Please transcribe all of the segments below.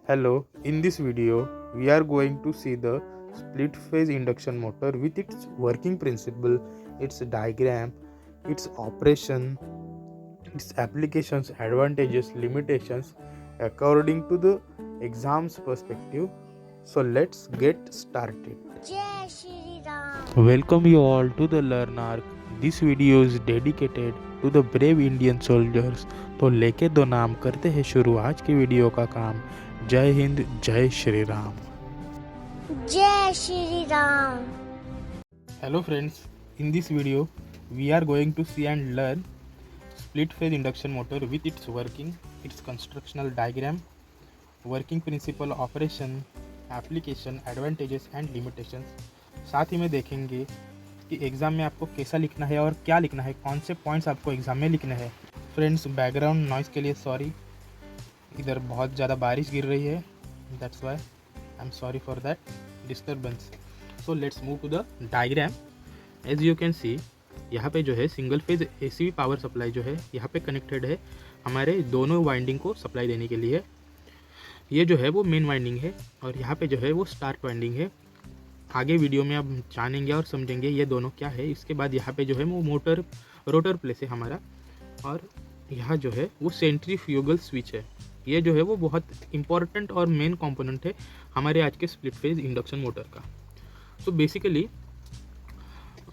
Hello, in this video, we are going to see the split phase induction motor with its working principle, its diagram, its operation, its applications, advantages, limitations according to the exam's perspective. So let's get started. जय Shri Ram. Welcome you all to the Learn Arc. This video is dedicated to the brave Indian soldiers. तो लेके दो नाम करते हैं शुरू आज की वीडियो का काम। जय हिंद, जय श्री राम। जय Shri Ram. Hello friends, in this video we are going to see and learn split phase induction motor with its working, its constructional diagram, working principle, operation, application, advantages and limitations। साथ ही में देखेंगे कि एग्ज़ाम में आपको कैसा लिखना है और क्या लिखना है, कौन से पॉइंट्स आपको एग्ज़ाम में लिखने हैं। फ्रेंड्स, बैकग्राउंड नॉइज़ के लिए सॉरी, इधर बहुत ज़्यादा बारिश गिर रही है, that's why I am sorry for that disturbance. So let's move to the diagram. As you can see, यहाँ पे जो है single phase AC power supply जो है यहाँ पे कनेक्टेड है हमारे दोनों वाइंडिंग को सप्लाई देने के लिए। ये जो है वो मेन वाइंडिंग है और यहाँ पे जो है वो स्टार्ट वाइंडिंग है। आगे वीडियो में आप जानेंगे और समझेंगे ये दोनों क्या है। इसके बाद यहाँ पे जो है वो मोटर रोटर प्लेस है हमारा, और यहाँ जो है वो सेंट्रीफ्यूगल स्विच है। ये जो है वो बहुत इंपॉर्टेंट और मेन कंपोनेंट है हमारे आज के स्प्लिट फेज इंडक्शन मोटर का। तो बेसिकली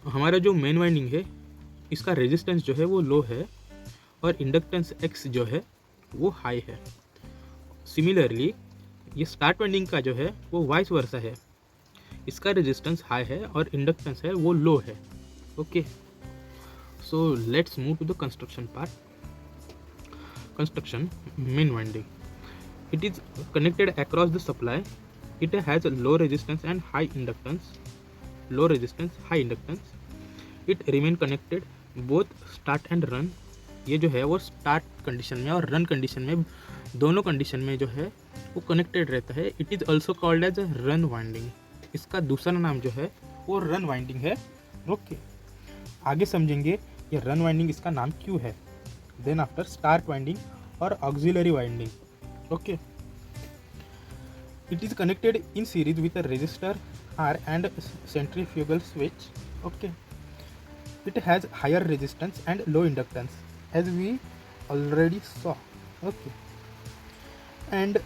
हमारा जो मेन वाइंडिंग है इसका रेजिस्टेंस जो है वो लो है और इंडक्टेंस एक्स जो है वो हाई है। सिमिलरली ये स्टार्ट वाइंडिंग का जो है वो वाइस वर्सा है, इसका रेजिस्टेंस हाई है और इंडक्टेंस है वो लो है। Okay, so let's move to the construction part. Construction main winding, it is connected across the supply. It has a low resistance and high inductance. Low resistance, high inductance. It remain connected both start and run. ये जो है वो start condition में और run condition में, दोनों condition में जो है वो कनेक्टेड रहता है। It is also called as run winding. इसका दूसरा नाम जो है वो रन वाइंडिंग है। ओके, आगे समझेंगे ये रन वाइंडिंग इसका नाम क्यों है। देन आफ्टर स्टार्ट वाइंडिंग और auxiliary winding. Okay, it is connected in series with a resistor R and centrifugal switch. Okay, it has higher resistance and low inductance as we already saw. Okay, and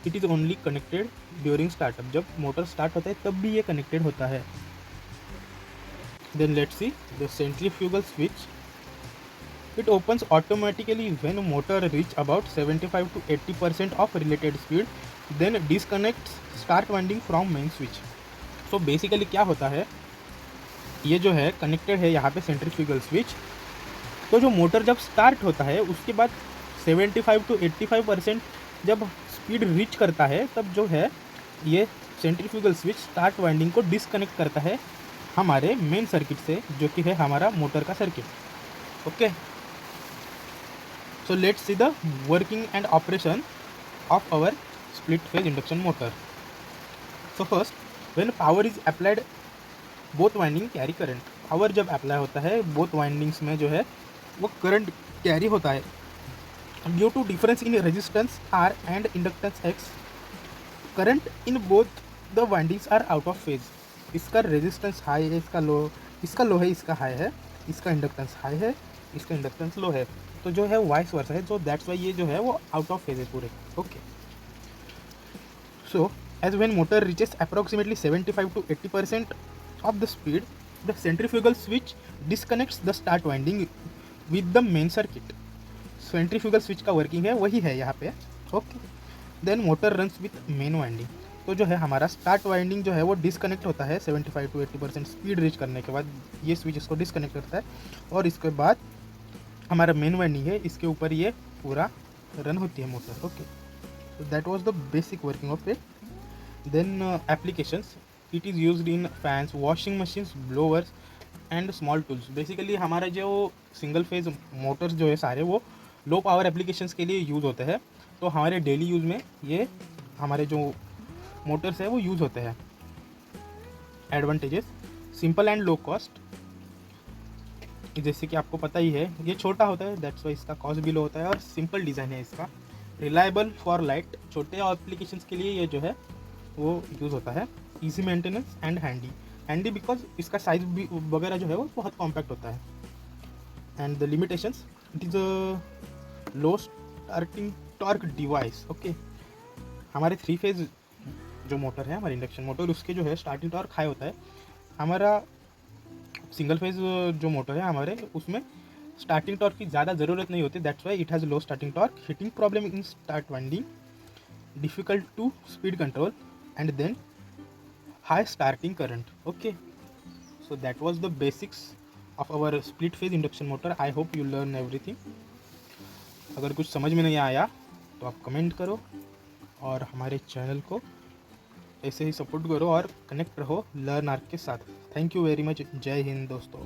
it is only connected during startup. जब motor start होता है तब भी ये connected होता है। Then let's see the centrifugal switch. It opens automatically when motor reach about 75 to 80% of related speed, then disconnects start winding from main switch. So basically क्या होता है, ये जो है कनेक्टेड है यहाँ पे सेंट्रीफ्यूगल स्विच। तो जो मोटर जब स्टार्ट होता है उसके बाद 75 to 85% जब स्पीड रीच करता है तब जो है ये सेंट्रीफ्यूगल स्विच स्टार्ट वाइंडिंग को डिसकनेक्ट करता है हमारे मेन सर्किट से, जो कि है हमारा मोटर का circuit. Okay, so let's see the working and operation of our split phase induction motor. So first, when power is applied, both winding carry current. Power जब अप्लाई होता है both windings में जो है वो करंट कैरी होता है। Due to difference in resistance R and inductance X, current in both the windings are out of phase. इसका रेजिस्टेंस हाई है, इसका लो है, इसका हाई है, इसका इंडक्टेंस हाई है, इसका इंडक्टेंस लो है। तो जो है वाइस वर्सा है, सो दैट्स वाई ये जो है वो आउट ऑफ फेज है पूरे। Okay, so as when motor reaches approximately 75 to 80% of the speed, the centrifugal switch disconnects the start winding with the main circuit. Centrifugal switch का working है वही है यहाँ पे। Okay, then motor runs with main winding. तो जो है हमारा स्टार्ट वाइंडिंग जो है वो डिसकनेक्ट होता है 75 to 80% स्पीड रीच करने के बाद। ये स्विच इसको डिसकनेक्ट करता है और इसके बाद हमारा मेन वाइंडिंग है, इसके ऊपर ये पूरा रन होती है motor. Okay, so that was the basic working of it. Then applications, it is used in fans, washing machines, blowers and small tools. Basically हमारा जो सिंगल फेज मोटर्स जो है सारे वो लो पावर एप्लीकेशंस के लिए यूज़ होते हैं। तो हमारे डेली यूज़ में ये हमारे जो मोटर्स है वो यूज़ होते हैं। Advantages, simple and low cost. जैसे कि आपको पता ही है ये छोटा होता है, दैट्स वाई इसका कॉस्ट भी लो होता है, और सिंपल डिज़ाइन है इसका। रिलायबल फॉर लाइट, छोटे एप्लीकेशंस के लिए ये जो है वो यूज़ होता है। Easy maintenance and handy because इसका साइज भी वगैरह जो है वो बहुत कॉम्पैक्ट होता है। And the limitations, it is a low starting torque device. Okay, हमारे 3 फेज जो मोटर है, हमारे इंडक्शन मोटर, उसके जो है स्टार्टिंग टॉर्क हाई होता है। हमारा सिंगल फेज जो मोटर है हमारे, उसमें स्टार्टिंग टॉर्क की ज़्यादा ज़रूरत नहीं होती। That's why it has low starting torque, heating problem in start winding, difficult to speed control, and then high starting current. Okay, so that was the basics of our split phase induction motor. I hope you learn everything. अगर कुछ समझ में नहीं आया तो आप comment करो और हमारे चैनल को ऐसे ही सपोर्ट करो और कनेक्ट रहो लर्न आर्क के साथ। Thank you very much. जय हिंद दोस्तों।